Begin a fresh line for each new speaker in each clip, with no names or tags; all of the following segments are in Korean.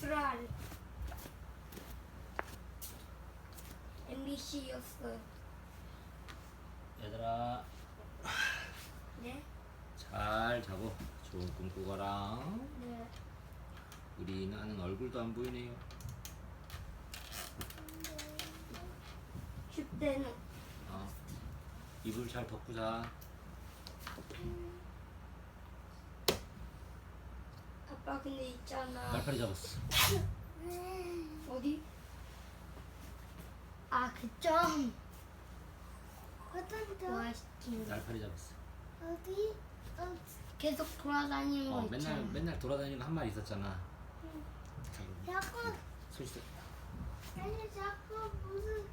뉴트럴 MBC였어요.
얘들아
네?
잘 자고 좋은 꿈 꾸거라.
네.
우리 나는 얼굴도 안 보이네요.
10대는
이불 잘 덮고 자.
아빠 근데 있잖아.
날파리 잡았어.
어디? 아 그점
어떤 점?
맛있긴
날파리 잡았어.
어디?
계속 돌아다니는 거 있잖아.
맨날 돌아다니는 거 한 마리 있었잖아.
자꾸
솔직히
아니 자꾸 무슨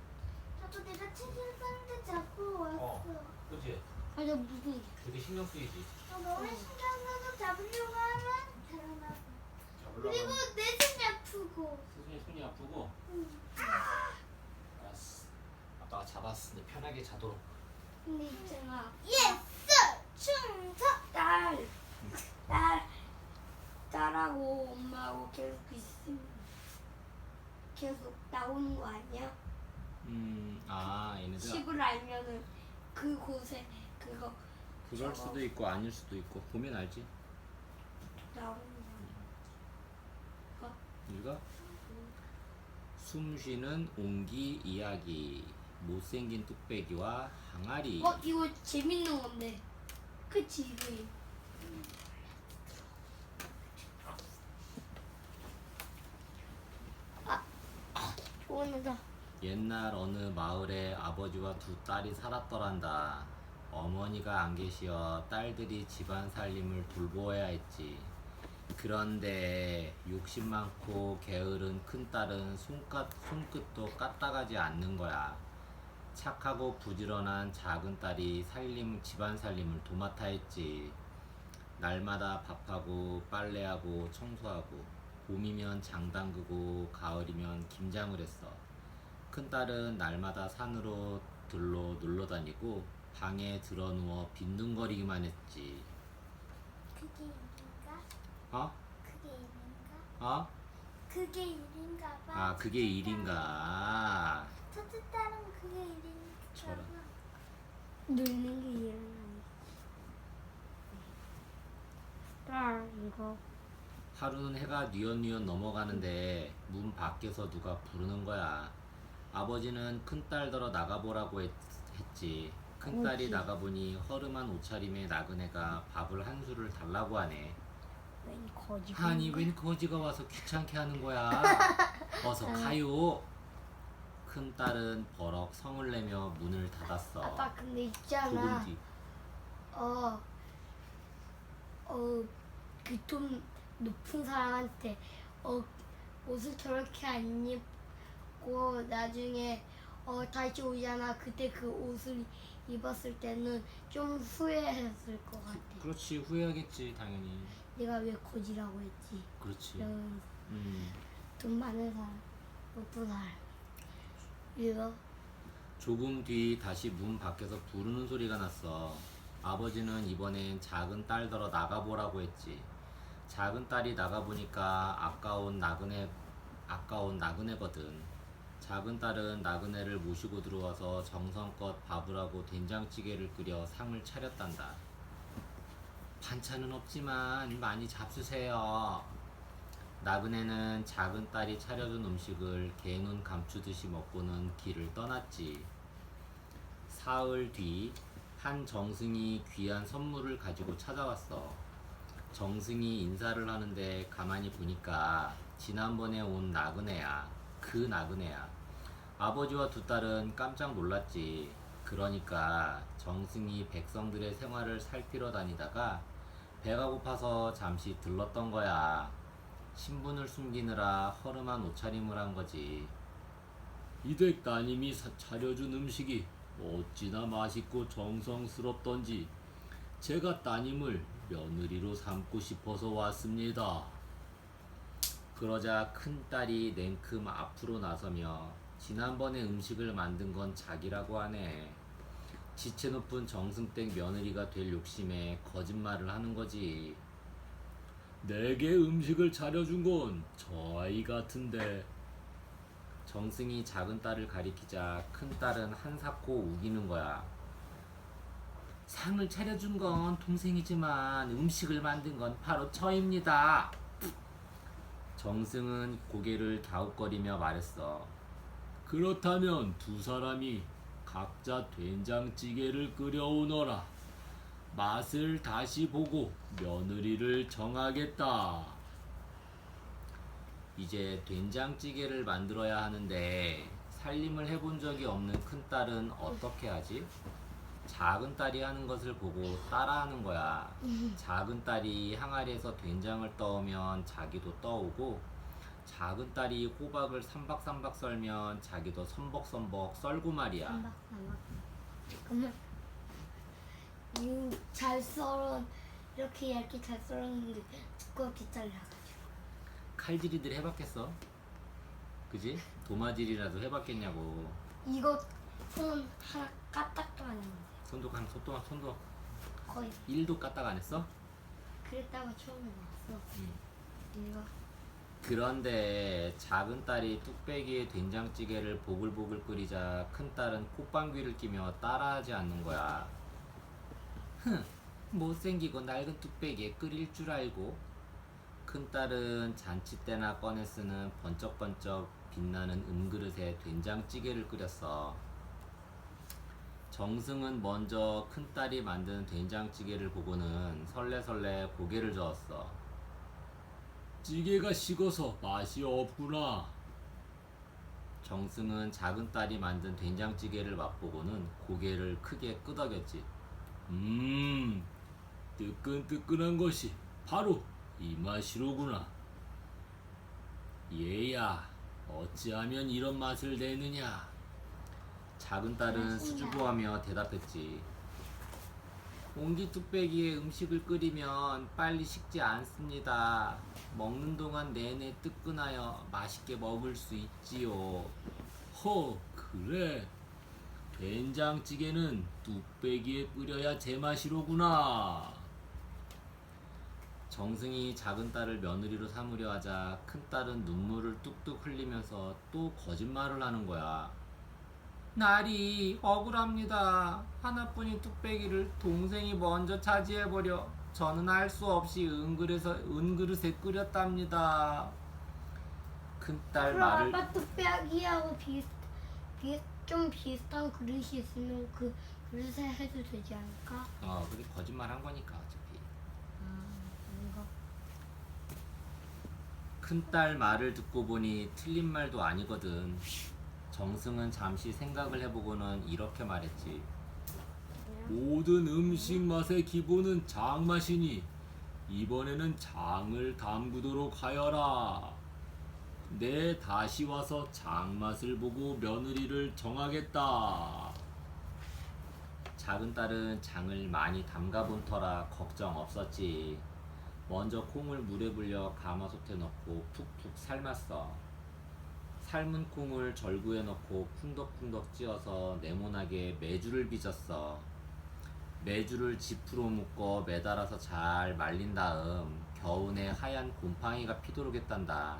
자꾸 내가 책 읽었는데 자꾸 왔어.
그치?
맞아 무슨
되게 신경 쓰이지.
너무 신경 써서 잡으려고 하면 달아나. 그리고 내 손이 아프고.
수순이 손이 아프고. 알았어. 아빠가 잡았어. 너 편하게 자도록.
근데 있잖아.
예스! 충성!
딸하고 엄마하고 계속 있으면 계속 나오는 거 아니야?
얘네들.
10을 알면은 그곳에 그거
그럴 수도 있고 아닐 수도 있고 보면 알지.
나오는 거.
읽어? 숨쉬는 옹기 이야기. 못생긴 뚝배기와 항아리.
이거 재밌는 건데. 그치 이거. 좋은다.
옛날 어느 마을에 아버지와 두 딸이 살았더란다. 어머니가 안 계시어 딸들이 집안 살림을 돌보아야 했지. 그런데 욕심 많고 게으른 큰딸은 손끝도 까딱하지 않는 거야. 착하고 부지런한 작은 딸이 집안 살림을 도맡아 했지. 날마다 밥하고 빨래하고 청소하고 봄이면 장 담그고 가을이면 김장을 했어. 큰딸은 날마다 산으로 들로 놀러 다니고 방에 들어누워 빈둥거리기만 했지.
그게 일인가?
어?
그게 일인가?
어?
그게 일인가 봐.
그게 일인가?
첫째 딸은 그게 일인가
저런.
봐.
늙는 게 일어나니. 딸 이거.
하루는 해가 뉘엿뉘엿 넘어가는데 문 밖에서 누가 부르는 거야. 아버지는 큰딸더러 나가보라고 했지. 큰딸이
그렇지.
나가보니 허름한 옷차림의 나그네가 밥을 한 술을 달라고 하네.
웬 거지?
아니 웬 거지가 와서 귀찮게 하는 거야. 어서 가요. 큰딸은 버럭 성을 내며 문을 닫았어.
아빠 근데
조금
있잖아.
뒤.
그 좀 높은 사람한테 옷을 저렇게 안 입고 나중에 다시 오잖아. 그때 그 옷을 입었을 때는 좀 후회했을 것 같아.
그렇지, 후회하겠지 당연히.
내가 왜 거지라고 했지?
그렇지.
이런
음.
돈 많은 사람, 높은 사람. 이거
조금 뒤 다시 문 밖에서 부르는 소리가 났어. 아버지는 이번엔 작은 딸더러 나가보라고 했지. 작은 딸이 나가보니까 아까운 나그네거든. 작은 딸은 나그네를 모시고 들어와서 정성껏 밥을 하고 된장찌개를 끓여 상을 차렸단다. 반찬은 없지만 많이 잡수세요. 나그네는 작은 딸이 차려준 음식을 개눈 감추듯이 먹고는 길을 떠났지. 사흘 뒤 한 정승이 귀한 선물을 가지고 찾아왔어. 정승이 인사를 하는데 가만히 보니까 지난번에 온 나그네야. 그 나그네야. 아버지와 두 딸은 깜짝 놀랐지. 그러니까 정승이 백성들의 생활을 살피러 다니다가 배가 고파서 잠시 들렀던 거야. 신분을 숨기느라 허름한 옷차림을 한 거지. 이댁 따님이 차려준 음식이 어찌나 맛있고 정성스럽던지 제가 따님을 며느리로 삼고 싶어서 왔습니다. 그러자 큰딸이 냉큼 앞으로 나서며 지난번에 음식을 만든 건 자기라고 하네. 지체 높은 정승댁 며느리가 될 욕심에 거짓말을 하는 거지.
내게 음식을 차려준 건 저 아이 같은데.
정승이 작은 딸을 가리키자 큰 딸은 한사코 우기는 거야. 상을 차려준 건 동생이지만 음식을 만든 건 바로 저입니다. 정승은 고개를 갸웃거리며 말했어.
그렇다면 두 사람이 각자 된장찌개를 끓여오너라. 맛을 다시 보고 며느리를 정하겠다.
이제 된장찌개를 만들어야 하는데 살림을 해본 적이 없는 큰딸은 어떻게 하지? 작은 딸이 하는 것을 보고 따라하는 거야. 작은 딸이 항아리에서 된장을 떠오면 자기도 떠오고, 작은 딸이 호박을 삼박삼박 썰면 자기도 선벅선벅 썰고 말이야.
삼박삼박. 잠깐만. 잘 썰은 이렇게 얇게 잘 썰었는데 두껍게 잘라가지고.
칼질이들 해봤겠어? 그지? 도마질이라도 해봤겠냐고.
이거 손 하나 까딱도 안 했는데
손도
거의
1도 까딱 안 했어?
그랬다가 처음에 나왔어. 이거
그런데 작은 딸이 뚝배기에 된장찌개를 보글보글 끓이자 큰 딸은 콧방귀를 끼며 따라하지 않는 거야. 흥, 못생기고 낡은 뚝배기에 끓일 줄 알고. 큰 딸은 잔치 때나 꺼내 쓰는 번쩍번쩍 빛나는 은그릇에 된장찌개를 끓였어. 정승은 먼저 큰 딸이 만든 된장찌개를 보고는 설레설레 고개를 저었어.
찌개가 식어서 맛이 없구나.
정승은 작은 딸이 만든 된장찌개를 맛보고는 고개를 크게 끄덕였지.
뜨끈뜨끈한 것이 바로 이 맛이로구나. 얘야, 어찌하면 이런 맛을 내느냐?
작은 딸은 수줍어하며 대답했지. 공기 뚝배기에 음식을 끓이면 빨리 식지 않습니다. 먹는 동안 내내 뜨끈하여 맛있게 먹을 수 있지요.
그래. 된장찌개는 뚝배기에 끓여야 제맛이로구나.
정승이 작은 딸을 며느리로 삼으려 하자 큰 딸은 눈물을 뚝뚝 흘리면서 또 거짓말을 하는 거야. 날이 억울합니다. 하나뿐인 뚝배기를 동생이 먼저 차지해버려 저는 할 수 없이 은그릇에 끓였답니다. 큰딸
그럼
말을
아빠 뚝배기하고 좀 비슷한 그릇이 있으면 그 그릇에 해도 되지 않을까?
그게 거짓말 한 거니까 어차피.
이거
큰딸 말을 듣고 보니 틀린 말도 아니거든. 정승은 잠시 생각을 해보고는 이렇게 말했지.
모든 음식 맛의 기본은 장맛이니 이번에는 장을 담그도록 하여라. 내 다시 와서 장맛을 보고 며느리를 정하겠다.
작은 딸은 장을 많이 담가본 터라 걱정 없었지. 먼저 콩을 물에 불려 가마솥에 넣고 푹푹 삶았어. 삶은 콩을 절구에 넣고 쿵덕쿵덕 찧어서 네모나게 메주를 빚었어. 메주를 지프로 묶어 매달아서 잘 말린 다음 겨우내 하얀 곰팡이가 피도록 했단다.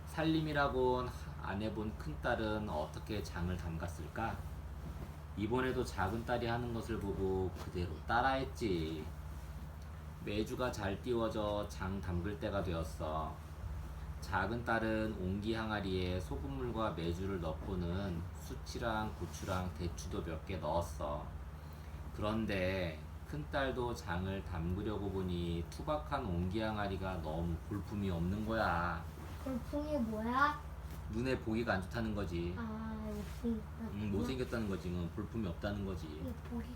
살림이라곤 안 해본 큰딸은 어떻게 장을 담갔을까? 이번에도 작은 딸이 하는 것을 보고 그대로 따라했지. 메주가 잘 띄워져 장 담글 때가 되었어. 작은 딸은 옹기 항아리에 소금물과 메주를 넣고는 수치랑 고추랑 대추도 몇 개 넣었어. 그런데 큰딸도 장을 담그려고 보니 투박한 옹기 항아리가 너무 볼품이 없는 거야.
골풍이 뭐야?
눈에 보기가 안 좋다는 거지.
이거
못생겼다는 거지. 볼품이 없다는 거지.
보기가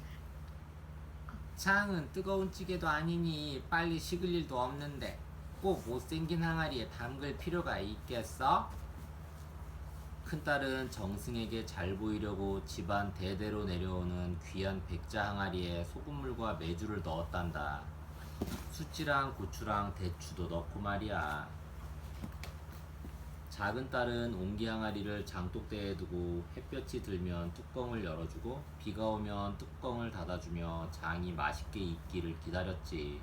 장은 뜨거운 찌개도 아니니 빨리 식을 일도 없는데 꼭 못생긴 항아리에 담글 필요가 있겠어? 큰딸은 정승에게 잘 보이려고 집안 대대로 내려오는 귀한 백자 항아리에 소금물과 메주를 넣었단다. 수치랑 고추랑 대추도 넣고 말이야. 작은 딸은 옹기 항아리를 장독대에 두고 햇볕이 들면 뚜껑을 열어주고 비가 오면 뚜껑을 닫아주며 장이 맛있게 익기를 기다렸지.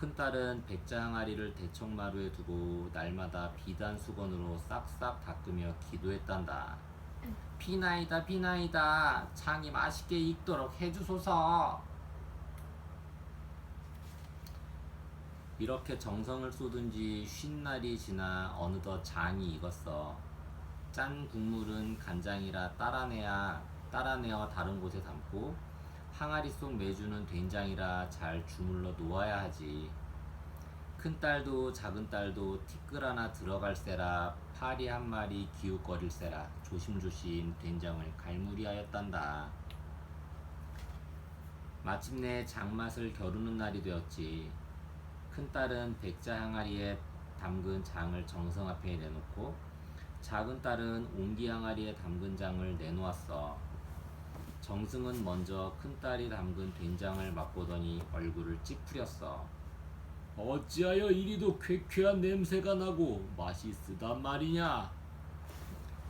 큰딸은 백자 항아리를 대청마루에 두고 날마다 비단 수건으로 싹싹 닦으며 기도했단다. 비나이다 비나이다, 장이 맛있게 익도록 해주소서. 이렇게 정성을 쏟은지 50날이 지나 어느덧 장이 익었어. 짠 국물은 간장이라 따라내어 다른 곳에 담고, 항아리 속 메주는 된장이라 잘 주물러 놓아야 하지. 큰딸도 작은딸도 티끌 하나 들어갈세라 파리 한 마리 기웃거릴세라 조심조심 된장을 갈무리하였단다. 마침내 장맛을 겨루는 날이 되었지. 큰딸은 백자 항아리에 담근 장을 정성 앞에 내놓고, 작은딸은 옹기 항아리에 담근 장을 내놓았어. 정승은 먼저 큰딸이 담근 된장을 맛보더니 얼굴을 찌푸렸어.
어찌하여 이리도 쾌쾌한 냄새가 나고 맛이 쓰단 말이냐?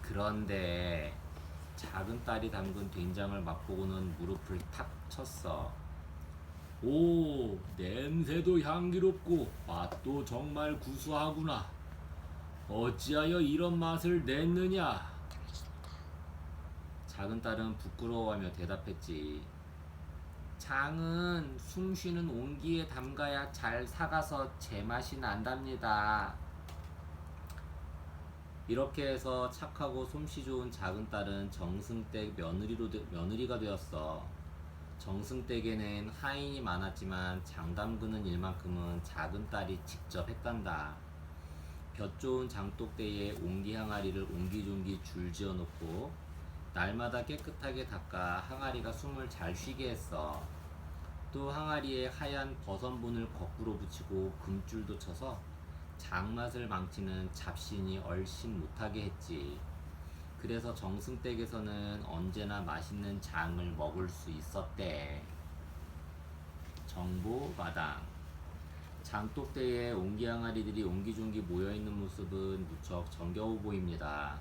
그런데 작은딸이 담근 된장을 맛보고는 무릎을 탁 쳤어.
오, 냄새도 향기롭고 맛도 정말 구수하구나. 어찌하여 이런 맛을 냈느냐?
작은딸은 부끄러워하며 대답했지. 장은 숨쉬는 온기에 담가야 잘 사가서 제맛이 난답니다. 이렇게 해서 착하고 솜씨 좋은 작은딸은 정승댁 며느리가 되었어. 정승댁에는 하인이 많았지만 장 담그는 일만큼은 작은딸이 직접 했단다. 볕 좋은 장독대에 옹기 항아리를 옹기종기 줄 지어놓고 날마다 깨끗하게 닦아 항아리가 숨을 잘 쉬게 했어. 또 항아리에 하얀 버선분을 거꾸로 붙이고 금줄도 쳐서 장맛을 망치는 잡신이 얼씬 못하게 했지. 그래서 정승댁에서는 언제나 맛있는 장을 먹을 수 있었대. 정보마당. 장독대에 옹기 항아리들이 옹기종기 모여있는 모습은 무척 정겨워 보입니다.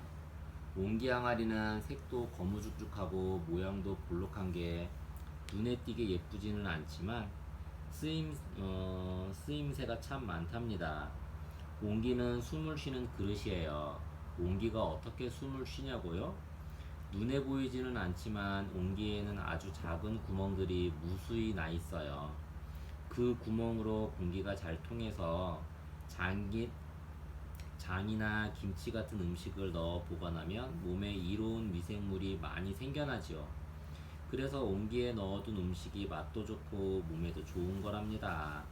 옹기 항아리는 색도 거무죽죽하고 모양도 볼록한 게 눈에 띄게 예쁘지는 않지만 쓰임새가 참 많답니다. 옹기는 숨을 쉬는 그릇이에요. 옹기가 어떻게 숨을 쉬냐고요? 눈에 보이지는 않지만 옹기에는 아주 작은 구멍들이 무수히 나 있어요. 그 구멍으로 공기가 잘 통해서 장이나 김치 같은 음식을 넣어 보관하면 몸에 이로운 미생물이 많이 생겨나지요. 그래서 옹기에 넣어둔 음식이 맛도 좋고 몸에도 좋은 거랍니다.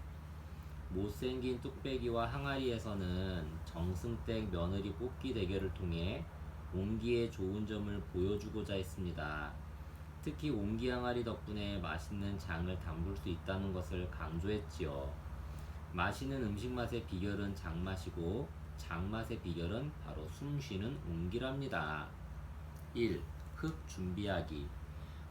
못생긴 뚝배기와 항아리에서는 정승댁 며느리 뽑기 대결을 통해 옹기의 좋은 점을 보여주고자 했습니다. 특히 옹기 항아리 덕분에 맛있는 장을 담글 수 있다는 것을 강조했지요. 맛있는 음식 맛의 비결은 장맛이고 장맛의 비결은 바로 숨쉬는 옹기랍니다. 1. 흙 준비하기.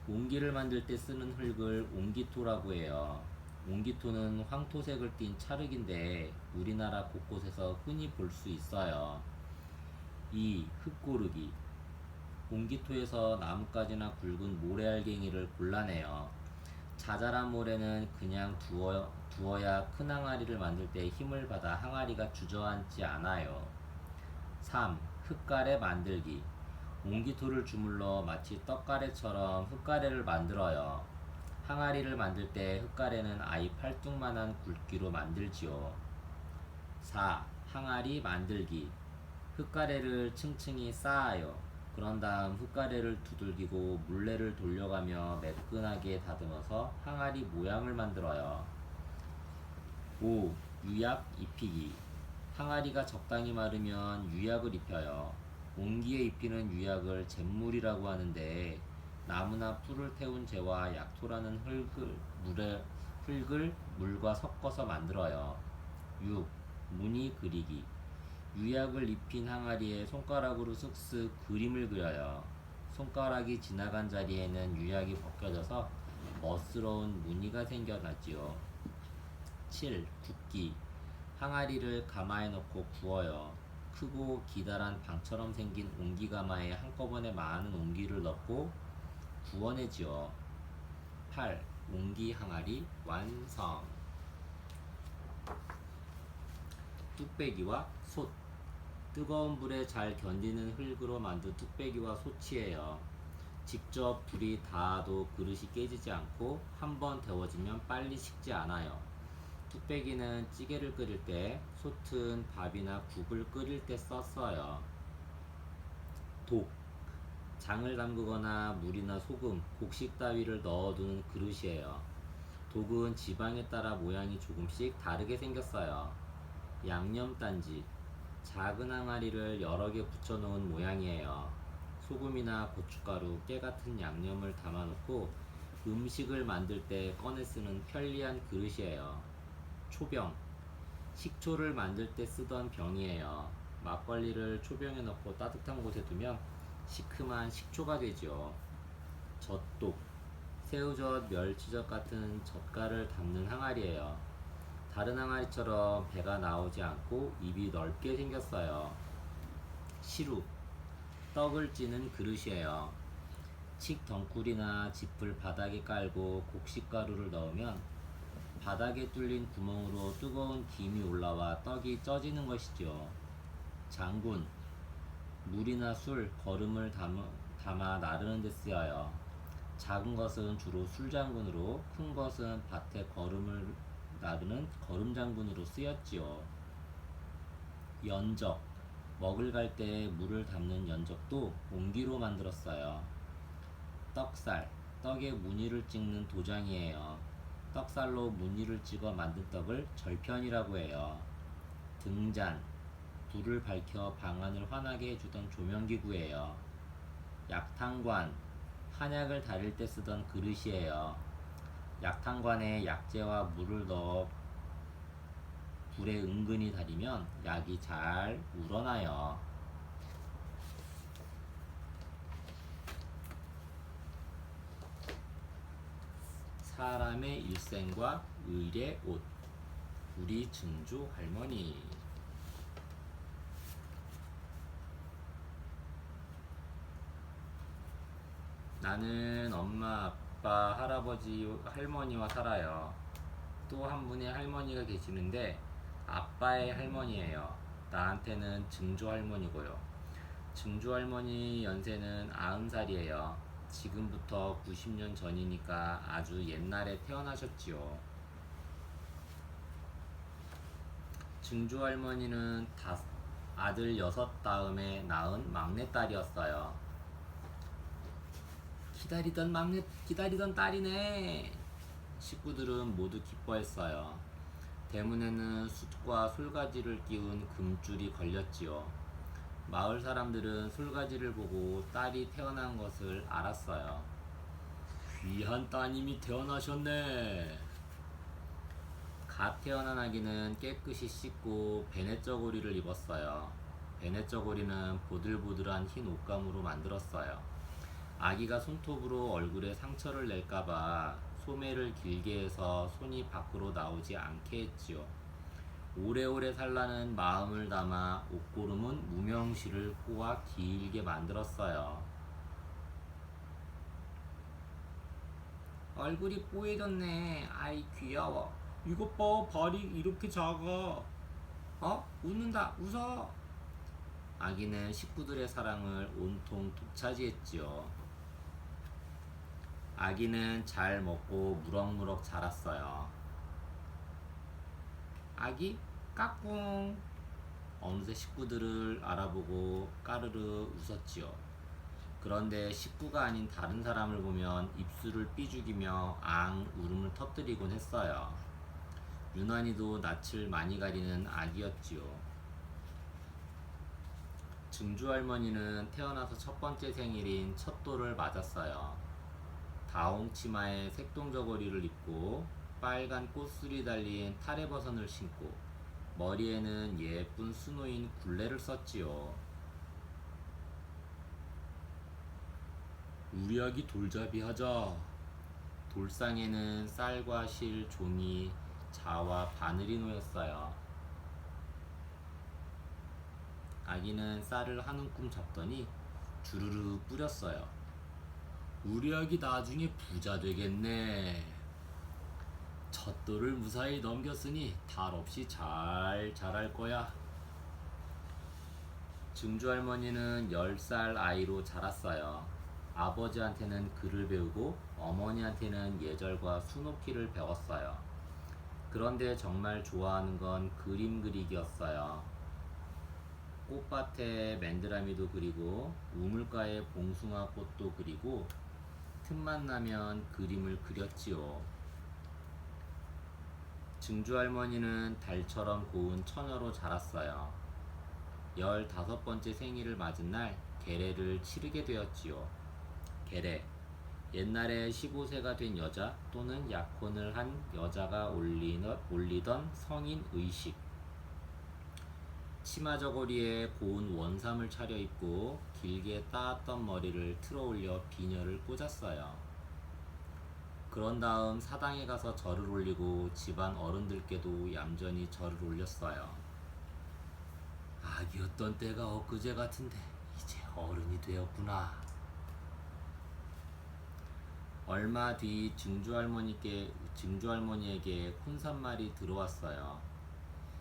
옹기를 만들 때 쓰는 흙을 옹기토라고 해요. 옹기토는 황토색을 띤 찰흙인데 우리나라 곳곳에서 흔히 볼 수 있어요. 2. 흙 고르기. 옹기토에서 나뭇가지나 굵은 모래알갱이를 골라내요. 자잘한 모래는 그냥 두어야 큰 항아리를 만들 때 힘을 받아 항아리가 주저앉지 않아요. 3. 흙가래 만들기. 옹기토를 주물러 마치 떡가래처럼 흙가래를 만들어요. 항아리를 만들 때 흙가래는 아이 팔뚝만한 굵기로 만들지요. 4. 항아리 만들기. 흙가래를 층층이 쌓아요. 그런 다음 흙가래를 두들기고 물레를 돌려가며 매끈하게 다듬어서 항아리 모양을 만들어요. 5. 유약 입히기. 항아리가 적당히 마르면 유약을 입혀요. 옹기에 입히는 유약을 잿물이라고 하는데 나무나 풀을 태운 재와 약토라는 흙을 물과 섞어서 만들어요. 6. 무늬 그리기. 유약을 입힌 항아리에 손가락으로 쓱쓱 그림을 그려요. 손가락이 지나간 자리에는 유약이 벗겨져서 멋스러운 무늬가 생겨나지요. 7. 굽기. 항아리를 가마에 넣고 구워요. 크고 기다란 방처럼 생긴 옹기가마에 한꺼번에 많은 옹기를 넣고 구워내지요. 8. 옹기 항아리 완성. 뚝배기와 솥. 뜨거운 불에 잘 견디는 흙으로 만든 뚝배기와 솥이에요. 직접 불이 닿아도 그릇이 깨지지 않고 한번 데워지면 빨리 식지 않아요. 뚝배기는 찌개를 끓일 때, 솥은 밥이나 국을 끓일 때 썼어요. 독. 장을 담그거나 물이나 소금, 곡식 따위를 넣어두는 그릇이에요. 독은 지방에 따라 모양이 조금씩 다르게 생겼어요. 양념단지. 작은 항아리를 여러 개 붙여놓은 모양이에요. 소금이나 고춧가루, 깨 같은 양념을 담아놓고 음식을 만들 때 꺼내 쓰는 편리한 그릇이에요. 초병. 식초를 만들 때 쓰던 병이에요. 막걸리를 초병에 넣고 따뜻한 곳에 두면 시큼한 식초가 되죠. 젖독. 새우젓, 멸치젓 같은 젓갈을 담는 항아리예요. 다른 항아리처럼 배가 나오지 않고 입이 넓게 생겼어요. 시루. 떡을 찌는 그릇이에요. 칡 덩굴이나 짚을 바닥에 깔고 곡식가루를 넣으면 바닥에 뚫린 구멍으로 뜨거운 김이 올라와 떡이 쪄지는 것이죠. 장군. 물이나 술, 거름을 담아 나르는 데 쓰여요. 작은 것은 주로 술장군으로, 큰 것은 밭에 거름을 나르는 거름장군으로 쓰였지요. 연적. 먹을 갈 때 물을 담는 연적도 옹기로 만들었어요. 떡살. 떡에 무늬를 찍는 도장이에요. 떡살로 무늬를 찍어 만든 떡을 절편이라고 해요. 등잔. 불을 밝혀 방안을 환하게 해주던 조명기구예요. 약탕관. 한약을 다릴 때 쓰던 그릇이에요. 약탕관에 약재와 물을 넣어 불에 은근히 달이면 약이 잘 우러나요. 사람의 일생과 의례 옷. 우리 증조 할머니. 나는 엄마, 아빠, 할아버지, 할머니와 살아요. 또 한 분의 할머니가 계시는데 아빠의 할머니예요. 나한테는 증조 할머니고요. 증조 할머니 연세는 90살이에요. 지금부터 90년 전이니까 아주 옛날에 태어나셨지요. 증조 할머니는 아들 6 다음에 낳은 막내딸이었어요. 기다리던 딸이네. 식구들은 모두 기뻐했어요. 대문에는 숯과 솔가지를 끼운 금줄이 걸렸지요. 마을 사람들은 솔가지를 보고 딸이 태어난 것을 알았어요.
귀한 따님이 태어나셨네.
갓 태어난 아기는 깨끗이 씻고 베네저고리를 입었어요. 베네저고리는 보들보들한 흰 옷감으로 만들었어요. 아기가 손톱으로 얼굴에 상처를 낼까봐 소매를 길게 해서 손이 밖으로 나오지 않게 했지요. 오래오래 살라는 마음을 담아 옷고름은 무명실을 꼬아 길게 만들었어요. 얼굴이 뽀얘졌네. 아이 귀여워.
이것 봐, 발이 이렇게 작아.
웃는다. 웃어. 아기는 식구들의 사랑을 온통 독차지했지요. 아기는 잘 먹고 무럭무럭 자랐어요. 아기 까꿍. 어느새 식구들을 알아보고 까르르 웃었지요. 그런데 식구가 아닌 다른 사람을 보면 입술을 삐죽이며 앙 울음을 터뜨리곤 했어요. 유난히도 낯을 많이 가리는 아기였지요. 증조 할머니는 태어나서 첫 번째 생일인 첫돌을 맞았어요. 다홍 치마에 색동저고리를 입고 빨간 꽃술이 달린 타레버선을 신고 머리에는 예쁜 수놓인 굴레를 썼지요.
우리 아기 돌잡이 하자.
돌상에는 쌀과 실, 종이, 자와 바늘이 놓였어요. 아기는 쌀을 한 움큼 잡더니 주르르 뿌렸어요.
우리 아기 나중에 부자 되겠네. 젖돌을 무사히 넘겼으니 탈 없이 잘 자랄 거야.
증주 할머니는 10살 아이로 자랐어요. 아버지한테는 글을 배우고 어머니한테는 예절과 수놓기를 배웠어요. 그런데 정말 좋아하는 건 그림 그리기였어요. 꽃밭에 맨드라미도 그리고 우물가에 봉숭아 꽃도 그리고 틈만 나면 그림을 그렸지요. 증주 할머니는 달처럼 고운 처녀로 자랐어요. 15번째 생일을 맞은 날 계례를 치르게 되었지요. 계례. 옛날에 15세가 된 여자 또는 약혼을 한 여자가 올리던 성인 의식. 치마 저고리에 고운 원삼을 차려입고 길게 따았던 머리를 틀어 올려 비녀를 꽂았어요. 그런 다음 사당에 가서 절을 올리고 집안 어른들께도 얌전히 절을 올렸어요.
아기였던 때가 엊그제 같은데 이제 어른이 되었구나.
얼마 뒤 증주 할머니에게 혼산말이 들어왔어요.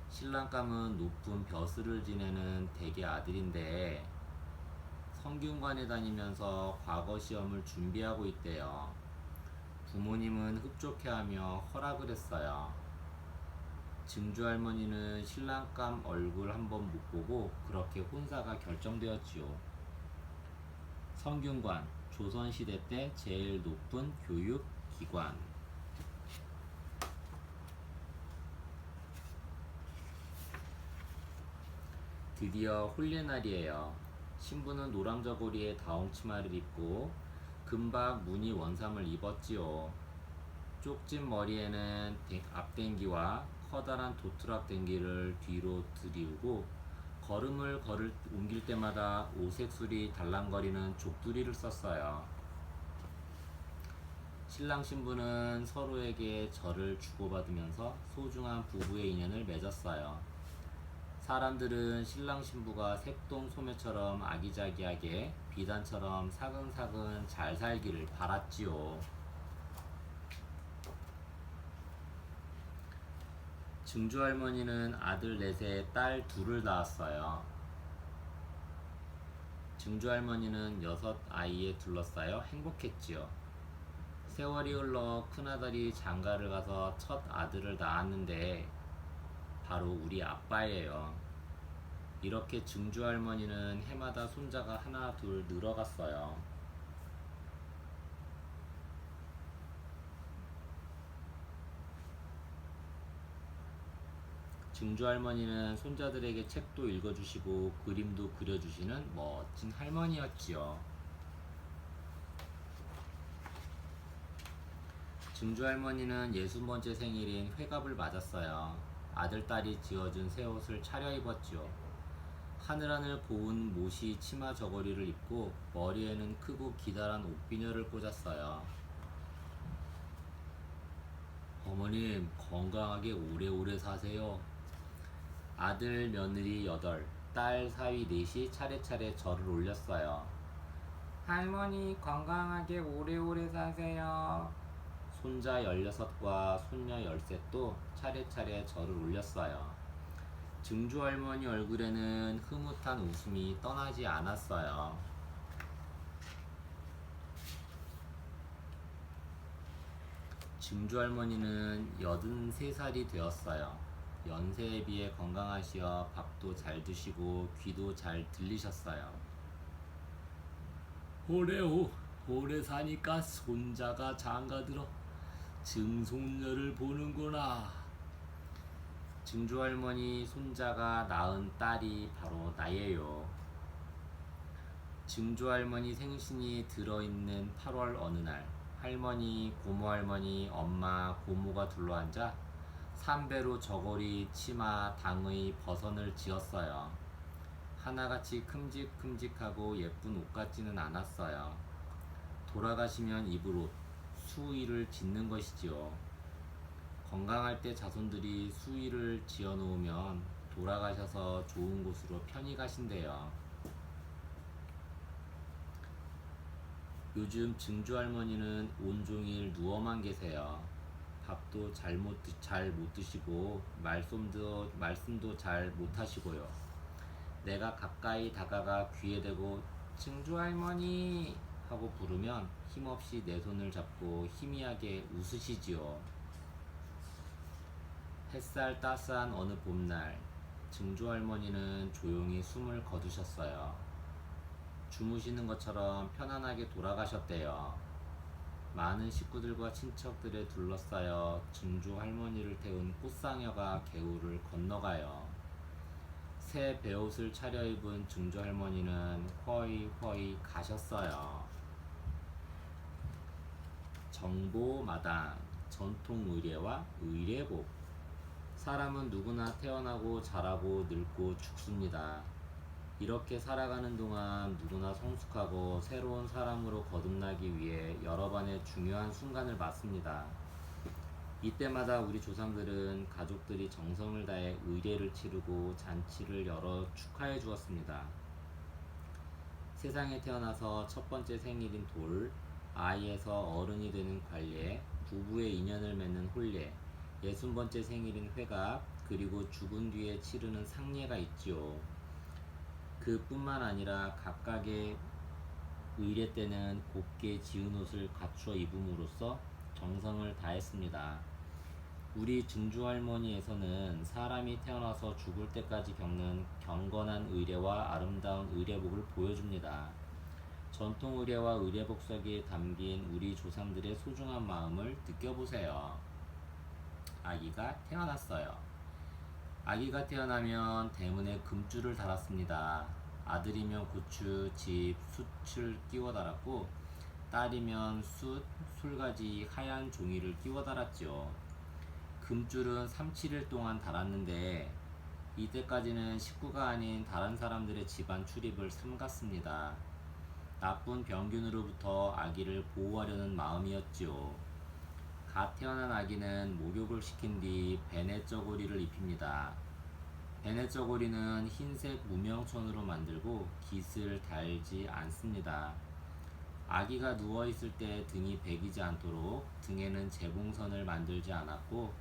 신랑감은 높은 벼슬을 지내는 대개 아들인데 성균관에 다니면서 과거 시험을 준비하고 있대요. 부모님은 흡족해하며 허락을 했어요. 증주 할머니는 신랑감 얼굴 한번 못 보고 그렇게 혼사가 결정되었지요. 성균관, 조선시대 때 제일 높은 교육기관. 드디어 혼례 날이에요. 신부는 노랑저고리에 다홍치마를 입고 금박 무늬 원삼을 입었지요. 쪽진 머리에는 앞댕기와 커다란 도트락 댕기를 뒤로 들이우고 걸음을 옮길 때마다 오색술이 달랑거리는 족두리를 썼어요. 신랑 신부는 서로에게 절을 주고받으면서 소중한 부부의 인연을 맺었어요. 사람들은 신랑 신부가 색동 소매처럼 아기자기하게 비단처럼 사근사근 잘 살기를 바랐지요. 증주 할머니는 아들 넷에 딸 둘을 낳았어요. 증주 할머니는 6아이에 둘러싸여 행복했지요. 세월이 흘러 큰아들이 장가를 가서 첫 아들을 낳았는데 바로 우리 아빠예요. 이렇게 증주 할머니는 해마다 손자가 하나 둘 늘어갔어요. 증주 할머니는 손자들에게 책도 읽어주시고 그림도 그려주시는 멋진 할머니였지요. 증주 할머니는 60번째 생일인 회갑을 맞았어요. 아들, 딸이 지어준 새 옷을 차려입었지요. 하늘하늘 고운 모시 치마 저고리를 입고 머리에는 크고 기다란 옷비녀를 꽂았어요.
어머님 건강하게 오래오래 사세요.
아들, 며느리 8, 딸, 사위 4이 차례차례 절을 올렸어요. 할머니 건강하게 오래오래 사세요. 손자 16과 손녀 13도 차례차례 절을 올렸어요. 증주 할머니 얼굴에는 흐뭇한 웃음이 떠나지 않았어요. 증주 할머니는 83살이 되었어요. 연세에 비해 건강하시어 밥도 잘 드시고 귀도 잘 들리셨어요.
오래 사니까 손자가 장가들어 증손녀를 보는구나.
증주 할머니 손자가 낳은 딸이 바로 나예요. 증주 할머니 생신이 들어있는 8월 어느 날 할머니, 고모 할머니, 엄마, 고모가 둘러앉아 삼배로 저고리, 치마, 당의, 버선을 지었어요. 하나같이 큼직큼직하고 예쁜 옷 같지는 않았어요. 돌아가시면 입을 옷, 수의를 짓는 것이지요. 건강할 때 자손들이 수의를 지어놓으면 돌아가셔서 좋은 곳으로 편히 가신대요. 요즘 증주 할머니는 온종일 누워만 계세요. 밥도 잘 못 드시고 말씀도 잘 못 하시고요. 내가 가까이 다가가 귀에 대고 증조 할머니 하고 부르면 힘없이 내 손을 잡고 희미하게 웃으시지요. 햇살 따스한 어느 봄날, 증조 할머니는 조용히 숨을 거두셨어요. 주무시는 것처럼 편안하게 돌아가셨대요. 많은 식구들과 친척들에 둘러싸여 증조 할머니를 태운 꽃상여가 개울을 건너가요. 새 베옷을 차려입은 증조 할머니는 허이 가셨어요. 정보마당, 전통 의례와 의례복. 사람은 누구나 태어나고 자라고 늙고 죽습니다. 이렇게 살아가는 동안 누구나 성숙하고 새로운 사람으로 거듭나기 위해 여러 번의 중요한 순간을 맞습니다. 이때마다 우리 조상들은 가족들이 정성을 다해 의례를 치르고 잔치를 열어 축하해 주었습니다. 세상에 태어나서 첫 번째 생일인 돌, 아이에서 어른이 되는 관례, 부부의 인연을 맺는 혼례, 60번째 생일인 회갑, 그리고 죽은 뒤에 치르는 상례가 있지요. 그뿐만 아니라 각각의 의례 때는 곱게 지은 옷을 갖추어 입음으로써 정성을 다했습니다. 우리 증조 할머니에서는 사람이 태어나서 죽을 때까지 겪는 경건한 의례와 아름다운 의례복을 보여줍니다. 전통 의례와 의례복 속에 담긴 우리 조상들의 소중한 마음을 느껴보세요. 아기가 태어났어요. 아기가 태어나면 대문에 금줄을 달았습니다. 아들이면 고추, 집, 숯을 끼워 달았고 딸이면 숯, 술가지, 하얀 종이를 끼워 달았죠. 금줄은 3-7일 동안 달았는데 이때까지는 식구가 아닌 다른 사람들의 집안 출입을 삼갔습니다. 나쁜 병균으로부터 아기를 보호하려는 마음이었지요. 갓 태어난 아기는 목욕을 시킨 뒤 베네 저고리를 입힙니다. 베네 저고리는 흰색 무명천으로 만들고 깃을 달지 않습니다. 아기가 누워있을 때 등이 베기지 않도록 등에는 재봉선을 만들지 않았고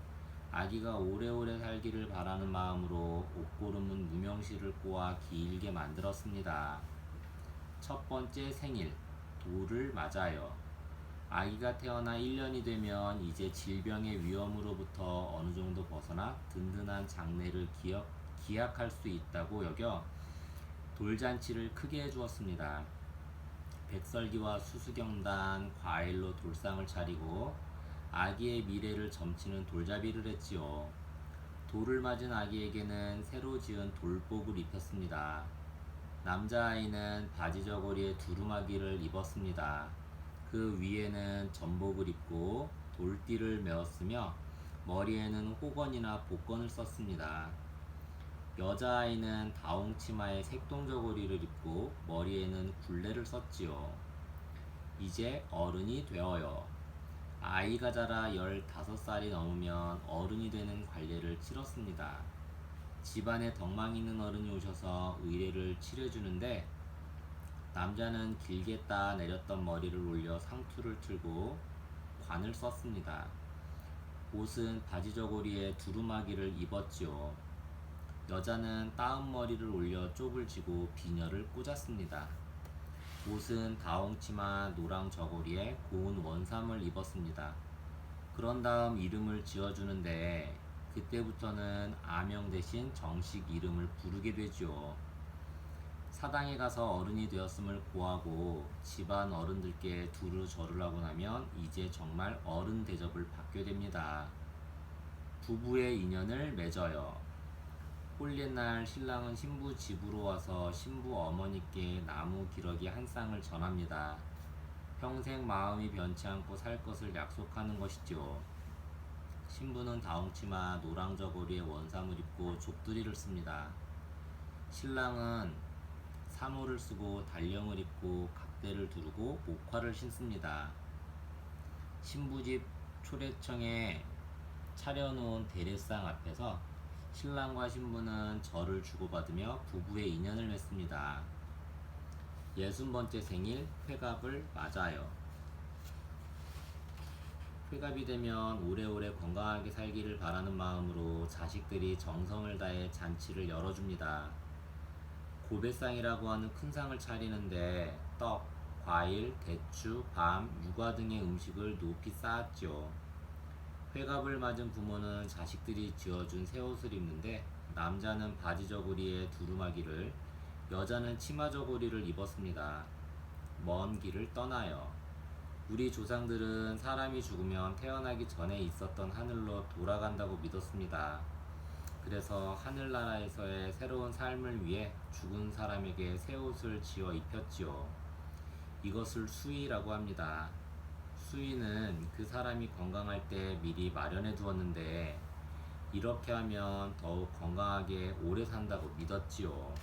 아기가 오래오래 살기를 바라는 마음으로 옷고름은 무명실을 꼬아 길게 만들었습니다. 첫 번째 생일, 돌을 맞아요. 아기가 태어나 1년이 되면 이제 질병의 위험으로부터 어느 정도 벗어나 든든한 장래를 기약할 수 있다고 여겨 돌잔치를 크게 해주었습니다. 백설기와 수수경단, 과일로 돌상을 차리고 아기의 미래를 점치는 돌잡이를 했지요. 돌을 맞은 아기에게는 새로 지은 돌복을 입혔습니다. 남자아이는 바지 저고리에 두루마기를 입었습니다. 그 위에는 전복을 입고 돌띠를 메었으며 머리에는 호건이나 복건을 썼습니다. 여자아이는 다홍치마에 색동저고리를 입고 머리에는 굴레를 썼지요. 이제 어른이 되어요. 아이가 자라 15살이 넘으면 어른이 되는 관례를 치렀습니다. 집안에 덕망 있는 어른이 오셔서 의례를 치러주는데 남자는 길게 따 내렸던 머리를 올려 상투를 틀고 관을 썼습니다. 옷은 바지 저고리에 두루마기를 입었지요. 여자는 따은 머리를 올려 쪽을 지고 비녀를 꽂았습니다. 옷은 다홍치마 노랑 저고리에 고운 원삼을 입었습니다. 그런 다음 이름을 지어주는데 그때부터는 아명 대신 정식 이름을 부르게 되죠. 사당에 가서 어른이 되었음을 고하고 집안 어른들께 두루 절을 하고 나면 이제 정말 어른 대접을 받게 됩니다. 부부의 인연을 맺어요. 혼례날 신랑은 신부 집으로 와서 신부 어머니께 나무 기러기 한 쌍을 전합니다. 평생 마음이 변치 않고 살 것을 약속하는 것이죠. 신부는 다홍치마 노랑 저고리에 원삼을 입고 족두리를 씁니다. 신랑은 사모를 쓰고 달령을 입고 각대를 두르고 목화를 신습니다. 신부집 초래청에 차려놓은 대례상 앞에서 신랑과 신부는 절을 주고받으며 부부의 인연을 맺습니다. 60번째 생일 회갑을 맞아요. 회갑이 되면 오래오래 건강하게 살기를 바라는 마음으로 자식들이 정성을 다해 잔치를 열어줍니다. 고배상이라고 하는 큰 상을 차리는데 떡, 과일, 대추, 밤, 유과 등의 음식을 높이 쌓았죠. 회갑을 맞은 부모는 자식들이 지어준 새 옷을 입는데 남자는 바지 저고리에 두루마기를, 여자는 치마 저고리를 입었습니다. 먼 길을 떠나요. 우리 조상들은 사람이 죽으면 태어나기 전에 있었던 하늘로 돌아간다고 믿었습니다. 그래서 하늘나라에서의 새로운 삶을 위해 죽은 사람에게 새 옷을 지어 입혔지요. 이것을 수의라고 합니다. 수의는 그 사람이 건강할 때 미리 마련해 두었는데 이렇게 하면 더욱 건강하게 오래 산다고 믿었지요.